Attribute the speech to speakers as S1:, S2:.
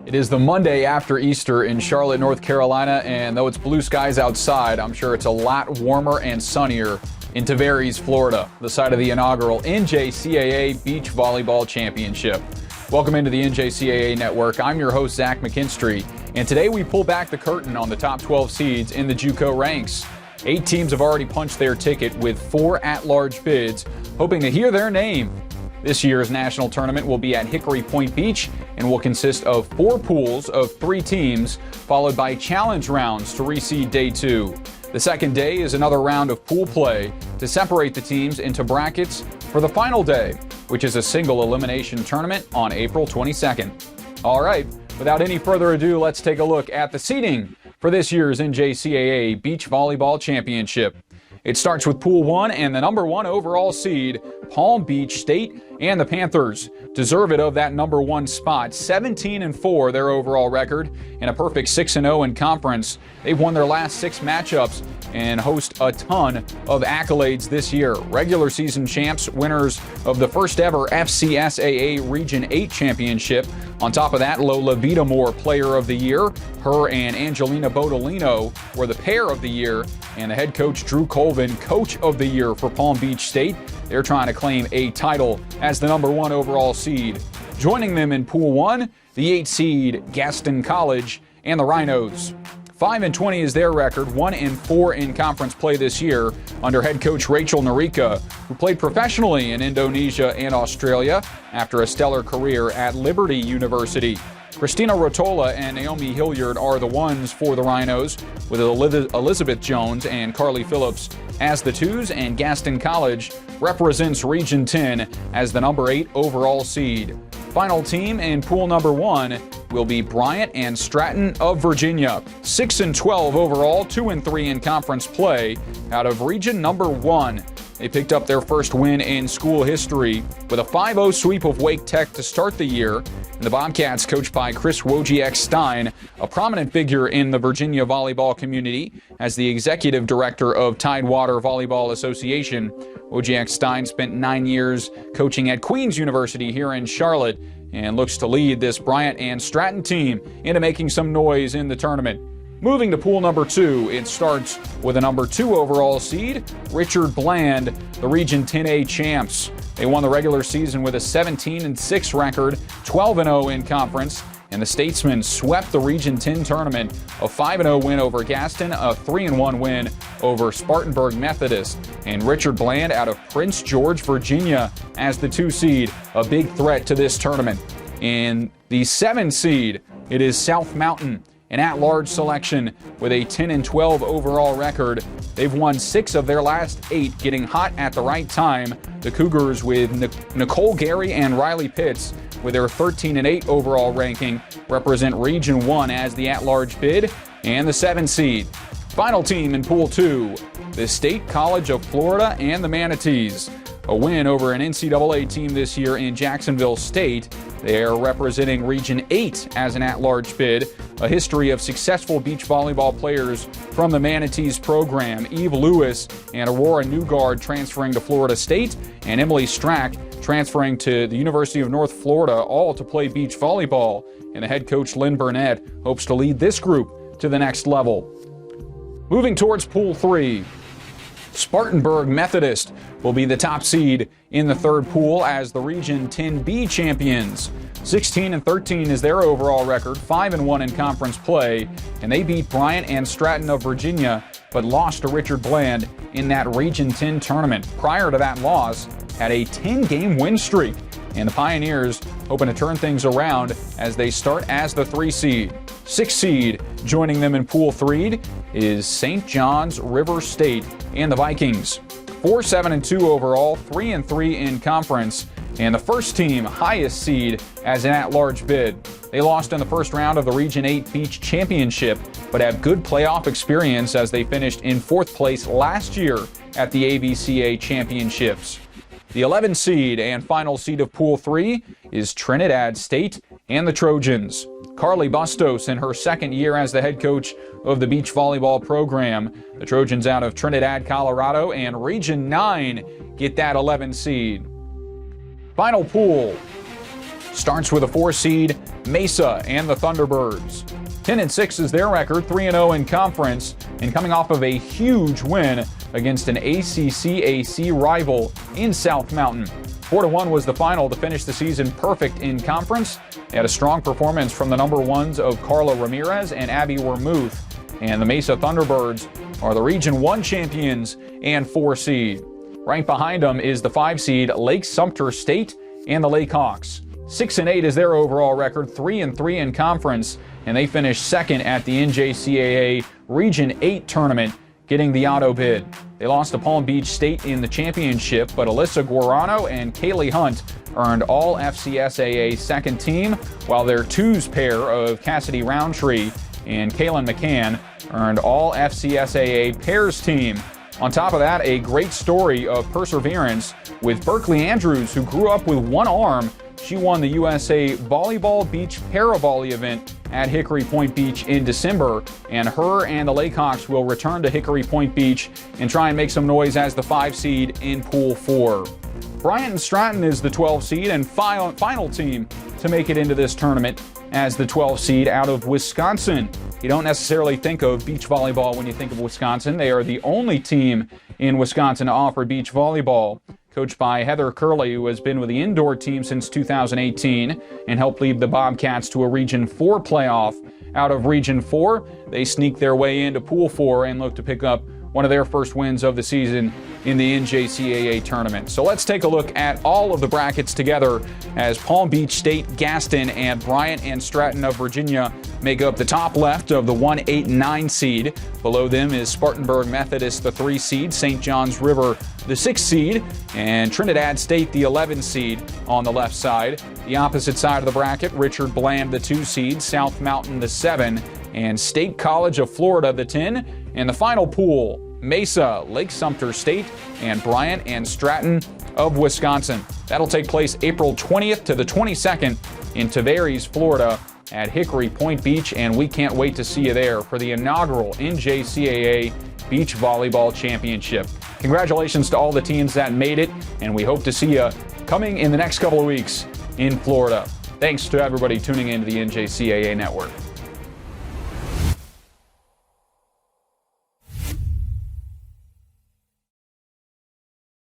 S1: It is the Monday after Easter in Charlotte, North Carolina, and though it's blue skies outside, I'm sure it's a lot warmer and sunnier in Tavares, Florida, the site of the inaugural NJCAA Beach Volleyball Championship. Welcome into the NJCAA Network. I'm your host, Zach McKinstry, and today we pull back the curtain on the top 12 seeds in the JUCO ranks. 8 teams have already punched their ticket with 4 at-large bids, hoping to hear their name. This year's national tournament will be at Hickory Point Beach and will consist of 4 pools of 3 teams, followed by challenge rounds to reseed Day 2. The second day is another round of pool play to separate the teams into brackets for the final day, which is a single elimination tournament on April 22nd. All right, without any further ado, let's take a look at the seeding for this year's NJCAA Beach Volleyball Championship. It starts with Pool 1 and the number 1 overall seed, Palm Beach State, and the Panthers deserve it of that number 1 spot. 17-4 their overall record and a perfect 6-0 in conference. They've won their last 6 matchups and host a ton of accolades this year. Regular season champs, winners of the first ever FCSAA Region 8 championship. On top of that, Lola Vitamore Player of the Year. Her and Angelina Bodolino were the Pair of the Year, and the head coach Drew Colvin, Coach of the Year for Palm Beach State. They're trying to claim a title as the number 1 overall seed. Joining them in Pool 1, the 8 seed Gaston College and the Rhinos. 5-20 is their record, 1-4 in conference play this year under head coach Rachel Narika, who played professionally in Indonesia and Australia after a stellar career at Liberty University. Christina Rotola and Naomi Hilliard are the ones for the Rhinos, with Elizabeth Jones and Carly Phillips as the 2s, and Gaston College represents Region 10 as the number 8 overall seed. Final team in pool number 1 will be Bryant and Stratton of Virginia. 6-12 overall, 2-3 in conference play out of region number 1. They picked up their first win in school history with a 5-0 sweep of Wake Tech to start the year. And the Bobcats, coached by Chris Wojciech-Stein, a prominent figure in the Virginia volleyball community as the executive director of Tidewater Volleyball Association. Wojciech-Stein spent 9 years coaching at Queen's University here in Charlotte and looks to lead this Bryant and Stratton team into making some noise in the tournament. Moving to pool number 2, it starts with a number 2 overall seed, Richard Bland, the Region 10A champs. They won the regular season with a 17-6 record, 12-0 in conference, and the Statesmen swept the Region 10 tournament, a 5-0 win over Gaston, a 3-1 win over Spartanburg Methodist, and Richard Bland out of Prince George, Virginia as the 2 seed, a big threat to this tournament. In the 7 seed, it is South Mountain, an at-large selection with a 10-12 overall record. They've won 6 of their last 8, getting hot at the right time. The Cougars with Nicole Gary and Riley Pitts with their 13-8 overall ranking represent Region 1 as the at-large bid, and the 7 seed. Final team in Pool 2, the State College of Florida and the Manatees. A win over an NCAA team this year in Jacksonville State. They are representing Region 8 as an at-large bid. A history of successful beach volleyball players from the Manatees program. Eve Lewis and Aurora Newgard transferring to Florida State, and Emily Strack transferring to the University of North Florida, all to play beach volleyball. And the head coach Lynn Burnett hopes to lead this group to the next level. Moving towards Pool 3. Spartanburg Methodist will be the top seed in the 3rd pool as the Region 10B champions. 16-13 is their overall record, 5-1 in conference play, and they beat Bryant and Stratton of Virginia, but lost to Richard Bland in that Region 10 tournament. Prior to that loss, had a 10-game win streak, and the Pioneers hoping to turn things around as they start as the 3 seed. 6 seed joining them in Pool 3 is St. John's River State and the Vikings. 4-7-2 overall, 3-3 in conference, and the first team highest seed as an at-large bid. They lost in the first round of the Region 8 Beach Championship, but have good playoff experience as they finished in 4th place last year at the ABCA Championships. The 11 seed and final seed of Pool 3 is Trinidad State and the Trojans. Carly Bustos in her 2nd year as the head coach of the beach volleyball program. The Trojans out of Trinidad, Colorado, and Region 9 get that 11 seed. Final pool. starts with a 4 seed, Mesa and the Thunderbirds. 10-6 is their record, 3-0 in conference, and coming off of a huge win against an ACCAC rival in South Mountain. 4-1 was the final to finish the season perfect in conference. They had a strong performance from the number ones of Carla Ramirez and Abby Wermuth. And the Mesa Thunderbirds are the Region 1 champions and 4 seed. Right behind them is the 5 seed Lake Sumter State and the Lake Hawks. 6-8 is their overall record, 3-3 in conference, and they finished second at the NJCAA Region 8 tournament, getting the auto bid. They lost to Palm Beach State in the championship, but Alyssa Guarano and Kaylee Hunt earned all FCSAA second team, while their twos pair of Cassidy Roundtree and Kaylin McCann earned all FCSAA pairs team. On top of that, a great story of perseverance with Berkeley Andrews, who grew up with one arm. She won the USA Volleyball Beach Paravolley event at Hickory Point Beach in December, and her and the Lakehawks will return to Hickory Point Beach and try and make some noise as the 5 seed in Pool 4. Bryant and Stratton is the 12 seed and final team to make it into this tournament as the 12 seed out of Wisconsin. You don't necessarily think of beach volleyball when you think of Wisconsin. They are the only team in Wisconsin to offer beach volleyball. Coached by Heather Curley, who has been with the indoor team since 2018 and helped lead the Bobcats to a Region 4 playoff. Out of Region 4, they sneak their way into Pool 4 and look to pick up one of their first wins of the season in the NJCAA tournament. So let's take a look at all of the brackets together as Palm Beach State, Gaston, and Bryant and Stratton of Virginia make up the top left of the 1, 8, 9 seed. Below them is Spartanburg Methodist, the 3 seed, St. John's River, the 6 seed, and Trinidad State, the 11 seed on the left side. The opposite side of the bracket, Richard Bland, the 2 seed, South Mountain, the 7, and State College of Florida, the 10. And the final pool, Mesa, Lake Sumter State, and Bryant and Stratton of Wisconsin. That'll take place April 20th to the 22nd in Tavares, Florida at Hickory Point Beach, and we can't wait to see you there for the inaugural NJCAA Beach Volleyball Championship. Congratulations to all the teams that made it, and we hope to see you coming in the next couple of weeks in Florida. Thanks to everybody tuning into the NJCAA Network.